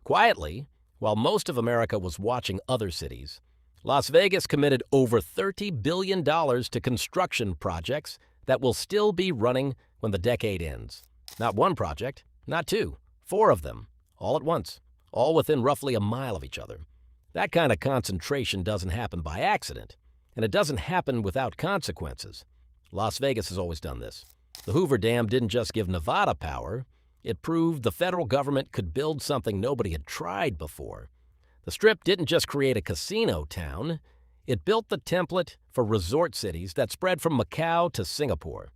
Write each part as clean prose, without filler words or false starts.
Quietly, while most of America was watching other cities, Las Vegas committed over $30 billion to construction projects that will still be running when the decade ends. Not one project, not two, four of them, all at once, all within roughly a mile of each other. That kind of concentration doesn't happen by accident, and it doesn't happen without consequences. Las Vegas has always done this. The Hoover Dam didn't just give Nevada power, it proved the federal government could build something nobody had tried before. The Strip didn't just create a casino town, it built the template for resort cities that spread from Macau to Singapore.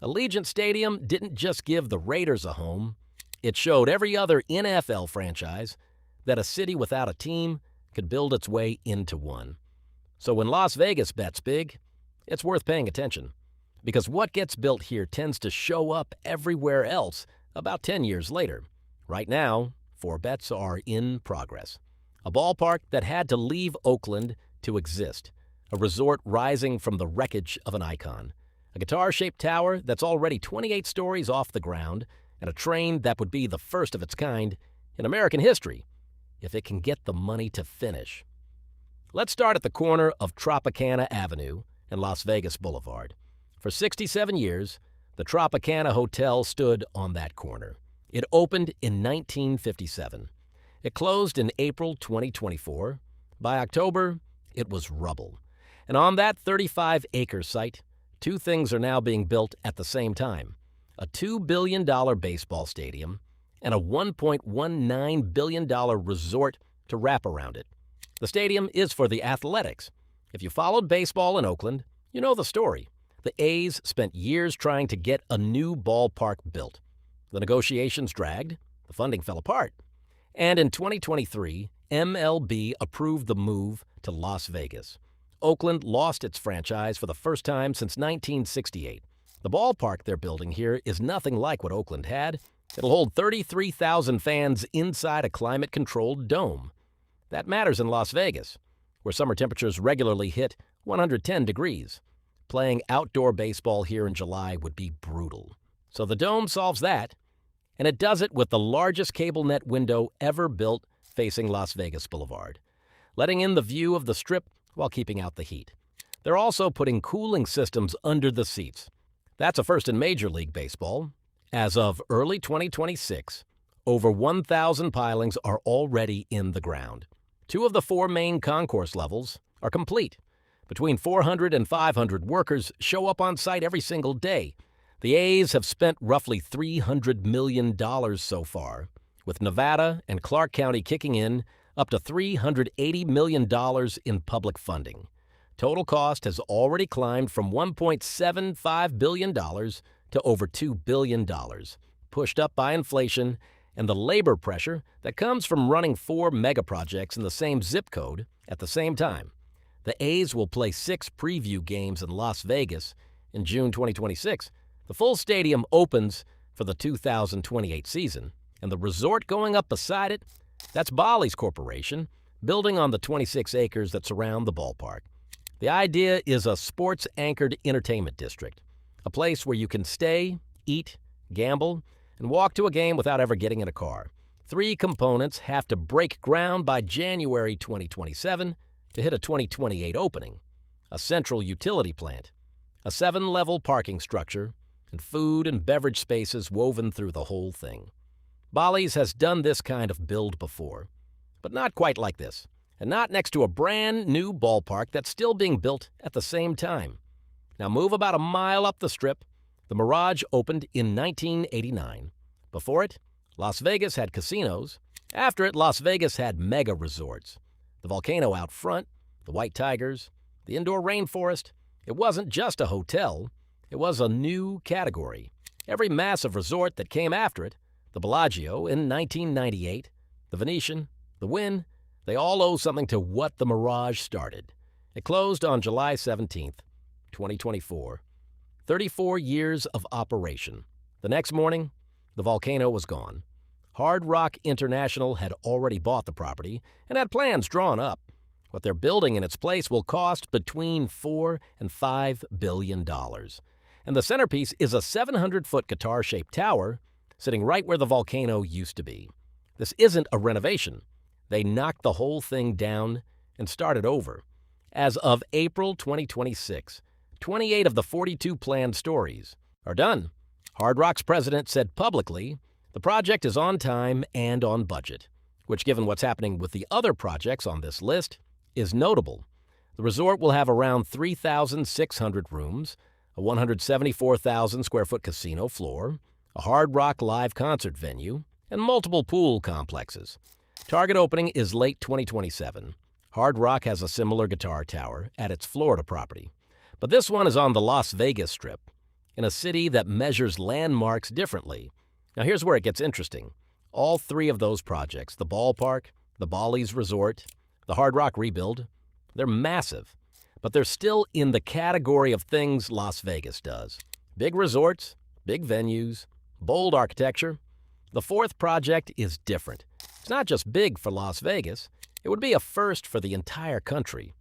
Allegiant Stadium didn't just give the Raiders a home, it showed every other NFL franchise that a city without a team could build its way into one. So when Las Vegas bets big, it's worth paying attention, because what gets built here tends to show up everywhere else about 10 years later. Right now, 4 bets are in progress. A ballpark that had to leave Oakland to exist, a resort rising from the wreckage of an icon, a guitar-shaped tower that's already 28 stories off the ground, and a train that would be the first of its kind in American history, if it can get the money to finish. Let's start at the corner of Tropicana Avenue and Las Vegas Boulevard. For 67 years, the Tropicana Hotel stood on that corner. It opened in 1957. It closed in April 2024. By October, it was rubble. And on that 35-acre site, 2 things are now being built at the same time: a $2 billion baseball stadium and a $1.19 billion resort to wrap around it. The stadium is for the Athletics. If you followed baseball in Oakland, you know the story. The A's spent years trying to get a new ballpark built. The negotiations dragged, the funding fell apart, and in 2023, MLB approved the move to Las Vegas. Oakland lost its franchise for the first time since 1968. The ballpark they're building here is nothing like what Oakland had. It'll hold 33,000 fans inside a climate-controlled dome. That matters in Las Vegas, where summer temperatures regularly hit 110 degrees. Playing outdoor baseball here in July would be brutal. So the dome solves that, and it does it with the largest cable net window ever built facing Las Vegas Boulevard, letting in the view of the Strip while keeping out the heat. They're also putting cooling systems under the seats. That's a first in Major League Baseball. As of early 2026, over 1,000 pilings are already in the ground. 2 of the 4 main concourse levels are complete. Between 400 and 500 workers show up on site every single day. The A's have spent roughly $300 million so far, with Nevada and Clark County kicking in up to $380 million in public funding. Total cost has already climbed from $1.75 billion to over $2 billion, pushed up by inflation and the labor pressure that comes from running 4 megaprojects in the same zip code at the same time. The A's will play 6 preview games in Las Vegas in June 2026. The full stadium opens for the 2028 season, and the resort going up beside it, that's Bally's Corporation, building on the 26 acres that surround the ballpark. The idea is a sports-anchored entertainment district, a place where you can stay, eat, gamble, and walk to a game without ever getting in a car. 3 components have to break ground by January 2027 to hit a 2028 opening: a central utility plant, a 7-level parking structure, and food and beverage spaces woven through the whole thing. Bally's has done this kind of build before, but not quite like this, and not next to a brand new ballpark that's still being built at the same time. Now move about a mile up the Strip. The Mirage opened in 1989. Before it, Las Vegas had casinos. After it, Las Vegas had mega resorts. The volcano out front, the white tigers, the indoor rainforest. It wasn't just a hotel. It was a new category. Every massive resort that came after it, the Bellagio in 1998, the Venetian, the Wynn, they all owe something to what the Mirage started. It closed on July 17th, 2024. 34 years of operation. The next morning, the volcano was gone. Hard Rock International had already bought the property and had plans drawn up. What they're building in its place will cost between $4 and $5 billion. And the centerpiece is a 700-foot guitar-shaped tower sitting right where the volcano used to be. This isn't a renovation. They knocked the whole thing down and started over. As of April 2026, 28 of the 42 planned stories are done. Hard Rock's president said publicly the project is on time and on budget, which, given what's happening with the other projects on this list, is notable. The resort will have around 3,600 rooms, a 174,000 square foot casino floor, a Hard Rock live concert venue, and multiple pool complexes. Target opening is late 2027. Hard Rock has a similar guitar tower at its Florida property, but this one is on the Las Vegas Strip, in a city that measures landmarks differently. Now here's where it gets interesting. All three of those projects, the ballpark, the Bally's Resort, the Hard Rock rebuild, they're massive, but they're still in the category of things Las Vegas does. Big resorts, big venues, bold architecture. The fourth project is different. It's not just big for Las Vegas, it would be a first for the entire country.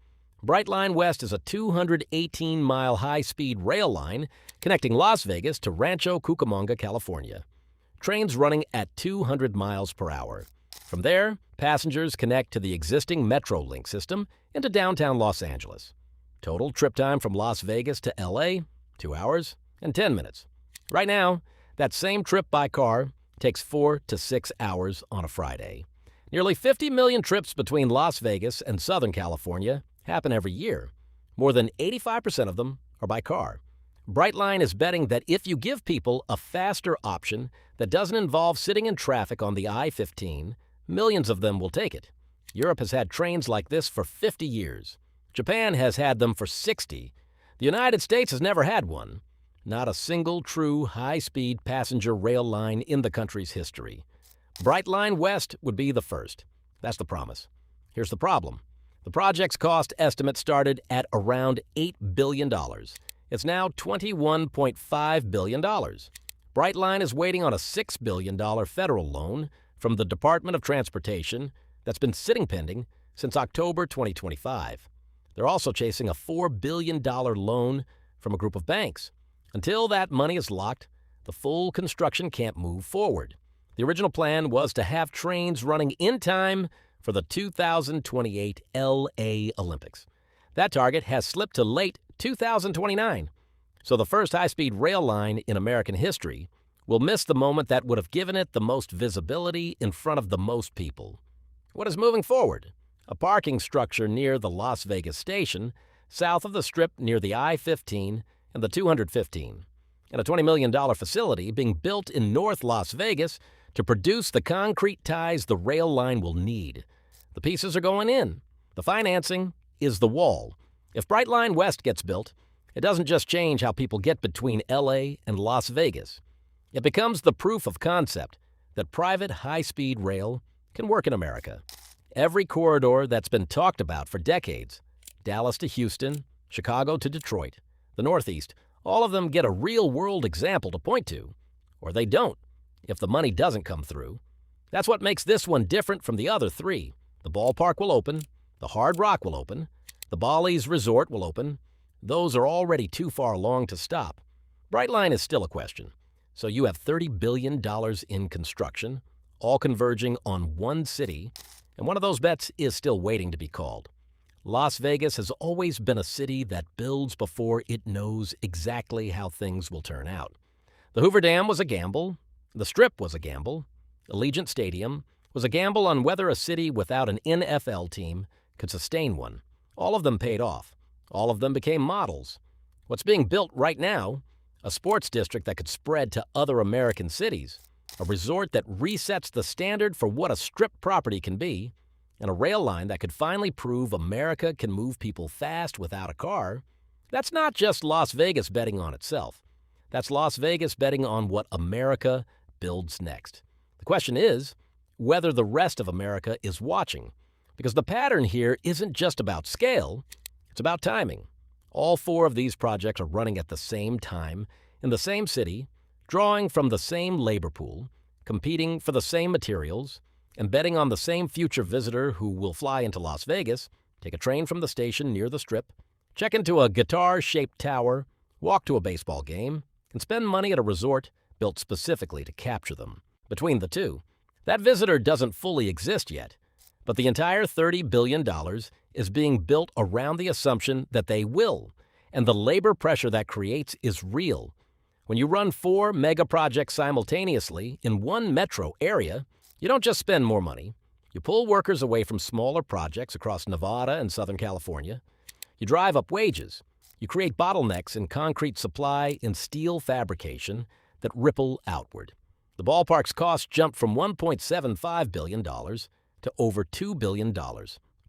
Brightline West is a 218-mile high-speed rail line connecting Las Vegas to Rancho Cucamonga, California. Trains running at 200 miles per hour. From there, passengers connect to the existing Metrolink system into downtown Los Angeles. Total trip time from Las Vegas to LA, 2 hours and 10 minutes. Right now, that same trip by car takes 4 to 6 hours on a Friday. Nearly 50 million trips between Las Vegas and Southern California happen every year. More than 85% of them are by car. Brightline is betting that if you give people a faster option that doesn't involve sitting in traffic on the I-15, millions of them will take it. Europe has had trains like this for 50 years. Japan has had them for 60. The United States has never had one. Not a single true high-speed passenger rail line in the country's history. Brightline West would be the first. That's the promise. Here's the problem. The project's cost estimate started at around $8 billion. It's now $21.5 billion. Brightline is waiting on a $6 billion federal loan from the Department of Transportation that's been sitting pending since October 2025. They're also chasing a $4 billion loan from a group of banks. Until that money is locked, the full construction can't move forward. The original plan was to have trains running in time for the 2028 LA Olympics. That target has slipped to late 2029. So the first high-speed rail line in American history will miss the moment that would have given it the most visibility in front of the most people. What is moving forward? A parking structure near the Las Vegas station, south of the Strip near the I-15 and the 215, and a $20 million facility being built in North Las Vegas to produce the concrete ties the rail line will need. The pieces are going in. The financing is the wall. If Brightline West gets built, it doesn't just change how people get between LA and Las Vegas. It becomes the proof of concept that private high-speed rail can work in America. Every corridor that's been talked about for decades, Dallas to Houston, Chicago to Detroit, the Northeast, all of them get a real-world example to point to, or they don't if the money doesn't come through. That's what makes this one different from the other three. The ballpark will open, the Hard Rock will open, the Bally's Resort will open. Those are already too far along to stop. Brightline is still a question. So you have $30 billion in construction, all converging on one city, and one of those bets is still waiting to be called. Las Vegas has always been a city that builds before it knows exactly how things will turn out. The Hoover Dam was a gamble. The Strip was a gamble. Allegiant Stadium was a gamble on whether a city without an NFL team could sustain one. All of them paid off. All of them became models. What's being built right now, a sports district that could spread to other American cities, a resort that resets the standard for what a Strip property can be, and a rail line that could finally prove America can move people fast without a car. That's not just Las Vegas betting on itself. That's Las Vegas betting on what America builds next. The question is whether the rest of America is watching, because the pattern here isn't just about scale, it's about timing. All four of these projects are running at the same time, in the same city, drawing from the same labor pool, competing for the same materials, and betting on the same future visitor who will fly into Las Vegas, take a train from the station near the Strip, check into a guitar-shaped tower, walk to a baseball game, and spend money at a resort built specifically to capture them. Between the two, That visitor doesn't fully exist yet, but the entire $30 billion is being built around the assumption that they will, and the labor pressure that creates is real. When you run 4 megaprojects simultaneously in one metro area, you don't just spend more money. You pull workers away from smaller projects across Nevada and Southern California. You drive up wages. You create bottlenecks in concrete supply and steel fabrication that ripple outward. The ballpark's cost jumped from $1.75 billion to over $2 billion,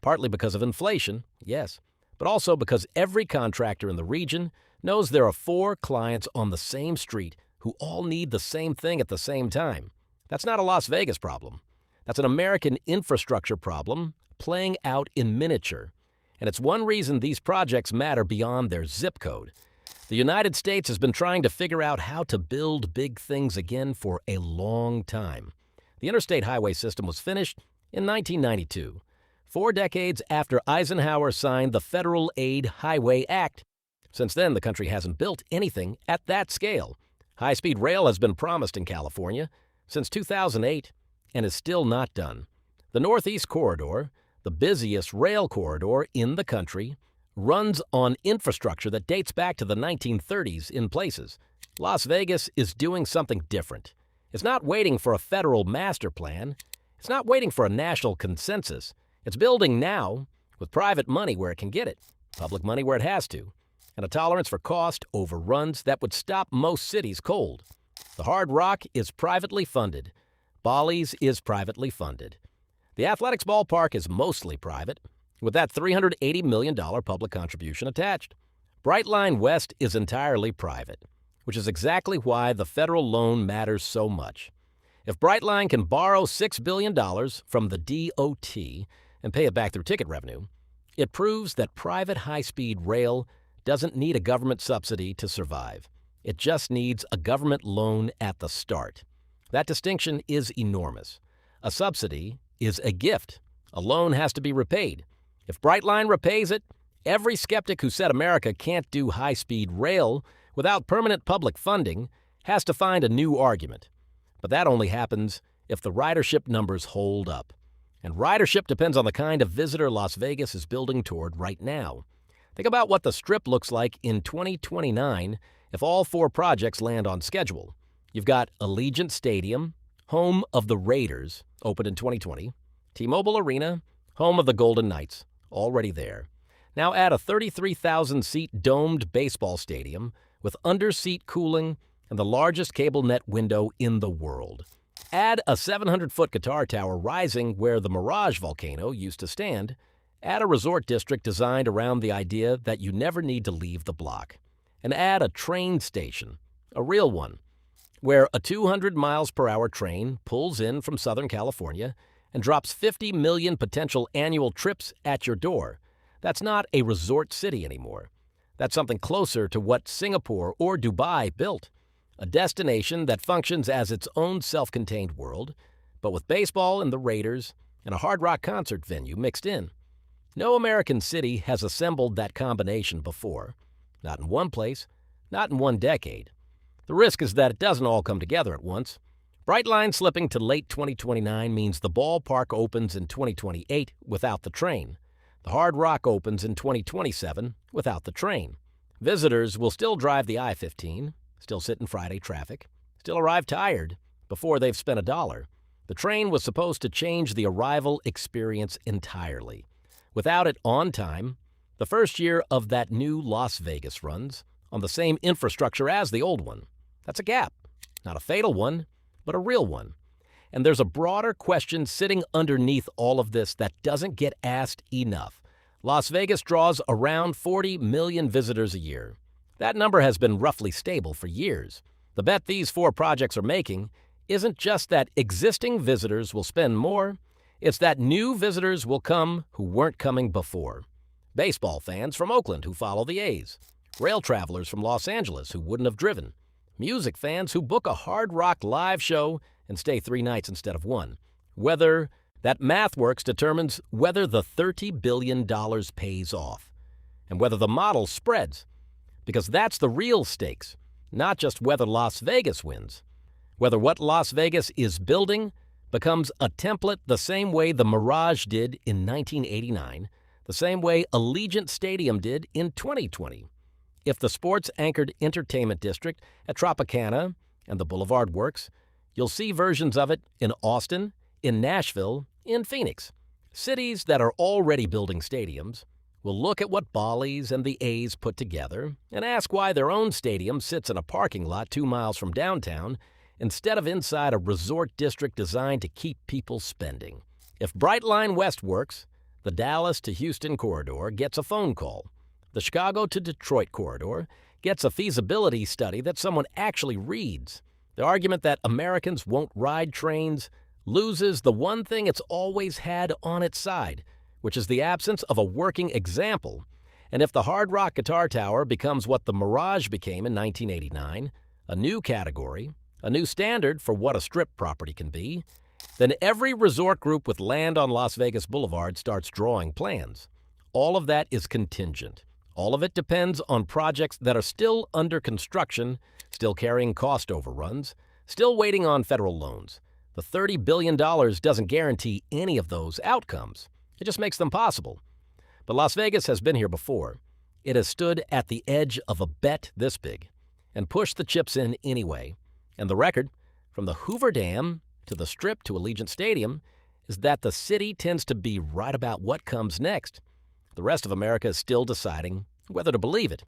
partly because of inflation, yes, but also because every contractor in the region knows there are 4 clients on the same street who all need the same thing at the same time. That's not a Las Vegas problem. That's an American infrastructure problem playing out in miniature. And it's one reason these projects matter beyond their zip code. The United States has been trying to figure out how to build big things again for a long time. The interstate highway system was finished in 1992, 4 decades after Eisenhower signed the Federal Aid Highway Act. Since then, the country hasn't built anything at that scale. High-speed rail has been promised in California since 2008 and is still not done. The Northeast Corridor, the busiest rail corridor in the country, runs on infrastructure that dates back to the 1930s in places. Las Vegas is doing something different. It's not waiting for a federal master plan. It's not waiting for a national consensus. It's building now with private money where it can get it, public money where it has to, and a tolerance for cost overruns that would stop most cities cold. The Hard Rock is privately funded. Bally's is privately funded. The Athletics ballpark is mostly private, with that $380 million public contribution attached. Brightline West is entirely private, which is exactly why the federal loan matters so much. If Brightline can borrow $6 billion from the DOT and pay it back through ticket revenue, it proves that private high-speed rail doesn't need a government subsidy to survive. It just needs a government loan at the start. That distinction is enormous. A subsidy is a gift. A loan has to be repaid. If Brightline repays it, every skeptic who said America can't do high-speed rail without permanent public funding has to find a new argument. But that only happens if the ridership numbers hold up. And ridership depends on the kind of visitor Las Vegas is building toward right now. Think about what the Strip looks like in 2029 if all 4 projects land on schedule. You've got Allegiant Stadium, home of the Raiders, opened in 2020. T-Mobile Arena, home of the Golden Knights, already there. Now add a 33,000-seat domed baseball stadium with under-seat cooling and the largest cable net window in the world. Add a 700-foot guitar tower rising where the Mirage volcano used to stand. Add a resort district designed around the idea that you never need to leave the block. And add a train station, a real one, where a 200 miles per hour train pulls in from Southern California and drops 50 million potential annual trips at your door. That's not a resort city anymore. That's something closer to what Singapore or Dubai built. A destination that functions as its own self-contained world, but with baseball and the Raiders and a Hard Rock concert venue mixed in. No American city has assembled that combination before. Not in one place, not in one decade. The risk is that it doesn't all come together at once. Brightline slipping to late 2029 means the ballpark opens in 2028 without the train. The Hard Rock opens in 2027 without the train. Visitors will still drive the I-15, still sit in Friday traffic, still arrive tired before they've spent $1. The train was supposed to change the arrival experience entirely. Without it on time, the first year of that new Las Vegas runs on the same infrastructure as the old one. That's a gap. Not a fatal one, but a real one. And there's a broader question sitting underneath all of this that doesn't get asked enough. Las Vegas draws around 40 million visitors a year. That number has been roughly stable for years. The bet these 4 projects are making isn't just that existing visitors will spend more, it's that new visitors will come who weren't coming before. Baseball fans from Oakland who follow the A's. Rail travelers from Los Angeles who wouldn't have driven. Music fans who book a Hard Rock live show and stay 3 nights instead of 1. Whether that math works determines whether the $30 billion pays off and whether the model spreads. Because that's the real stakes, not just whether Las Vegas wins. Whether what Las Vegas is building becomes a template the same way the Mirage did in 1989, the same way Allegiant Stadium did in 2020. If the sports-anchored entertainment district at Tropicana and the Boulevard works, you'll see versions of it in Austin, in Nashville, in Phoenix. Cities that are already building stadiums will look at what Bally's and the A's put together and ask why their own stadium sits in a parking lot 2 miles from downtown instead of inside a resort district designed to keep people spending. If Brightline West works, the Dallas to Houston corridor gets a phone call. The Chicago to Detroit corridor gets a feasibility study that someone actually reads. The argument that Americans won't ride trains loses the one thing it's always had on its side, which is the absence of a working example. And if the Hard Rock Guitar Tower becomes what the Mirage became in 1989, a new category, a new standard for what a strip property can be, then every resort group with land on Las Vegas Boulevard starts drawing plans. All of that is contingent. All of it depends on projects that are still under construction, still carrying cost overruns, still waiting on federal loans. The $30 billion doesn't guarantee any of those outcomes. It just makes them possible. But Las Vegas has been here before. It has stood at the edge of a bet this big and pushed the chips in anyway. And the record, from the Hoover Dam to the Strip to Allegiant Stadium, is that the city tends to be right about what comes next. The rest of America is still deciding whether to believe it.